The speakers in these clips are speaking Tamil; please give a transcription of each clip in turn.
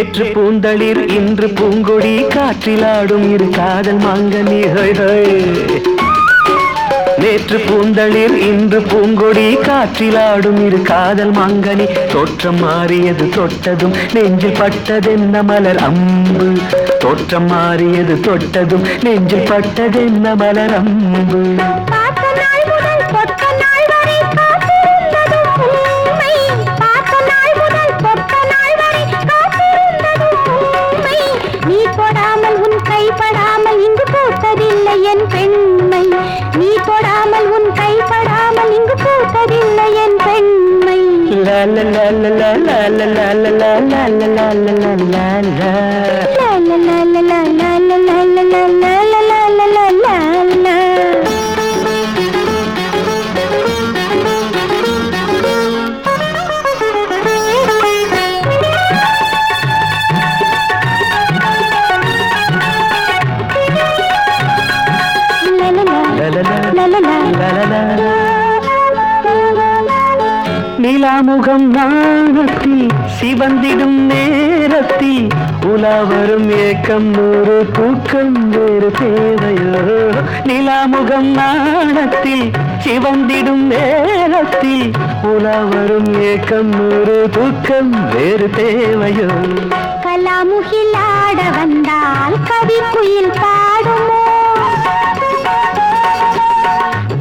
நேற்று பூந்தளிர் இன்று பூங்கொடி காற்றிலாடும் இரு காதல் மாங்கனி. நேற்று பூந்தளிர் இன்று பூங்கொடி காற்றிலாடும் இரு காதல் மாங்கனி. தோற்றம் மாறியது தொட்டதும் நெஞ்சில் பட்டதென்ன மலர் அம்பு. தோற்றம் மாறியது தொட்டதும் நெஞ்சில் பட்டதென்ன மலர் அம்பு. என் பெண்மை நீ தொடாமல் உன் கைப்படாமல் இங்கு பூத்ததில்லை என் பெண்மை. நிலாமுகம் நாணத்தில் சிவந்திடும் நேரத்தில் உலாவரும் ஏக்கம் நூறு தூக்கம் வேறு தேவையோ. நிலாமுகம் நாணத்தில் சிவந்திடும் நேரத்தில் உலாவரும் ஏக்கம் நூறு தூக்கம் வேறு தேவையோ. கலாமுகிலாட வந்தால் கவி குயில் பாடுமோ.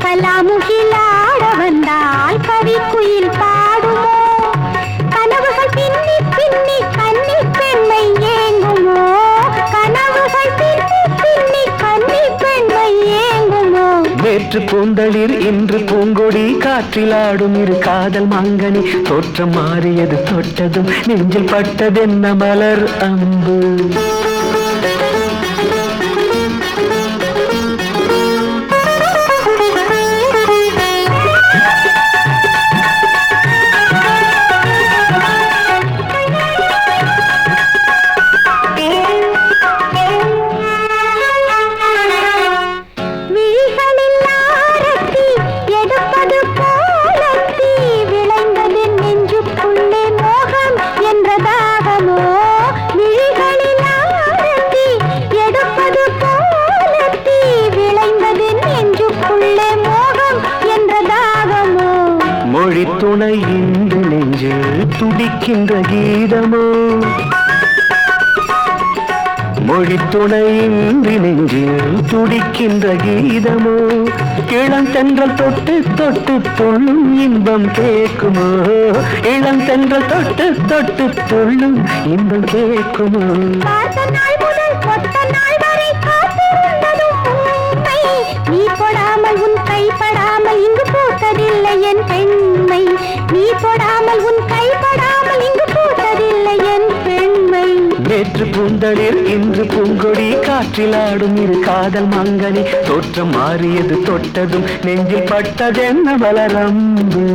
கலாமுகிலாட வந்தால் கவி குயில் பாடுமோ. கனவுகள் பின்னி பின்னி கன்னி பெண்மை ஏங்குமோ. கனவுகள் பின்னி பின்னி கன்னி பெண்மை ஏங்குமோ. நேற்று பூந்தளிர் இன்று பூங்கொடி காற்றிலாடும் இரு காதல் மாங்கனி. தோற்றம் மாறியது தொட்டதும் நெஞ்சில் பட்டதென்ன மலர் அம்பு. மொழி துணை இன்று நெஞ்சில் துடிக்கின்ற கீதமோ. மொழி துணை இன்று நெஞ்சில் துடிக்கின்ற கீதமோ. இளம் தென்றல் தொட்டு தொட்டு துள்ளும் இன்பம் கேட்குமோ. இளம் தென்றல் தொட்டு தொட்டு துள்ளும் இன்பம் கேட்குமோ. நீ தொடாமல் உன் கைப்படாமல் இங்கு பூத்ததில்லை என் பெண்மை. நீ தொடாமல் உன் கைப்படாமல் இங்கு பூத்ததில்லை என் பெண்மை. நேற்று பூந்தளிர் இன்று பூங்கொடி காற்றிலாடும் இரு காதல் மாங்கனி. தோற்றம் மாறியது தொட்டதும் நெஞ்சில் பட்டதென்ன மலர் அம்பு.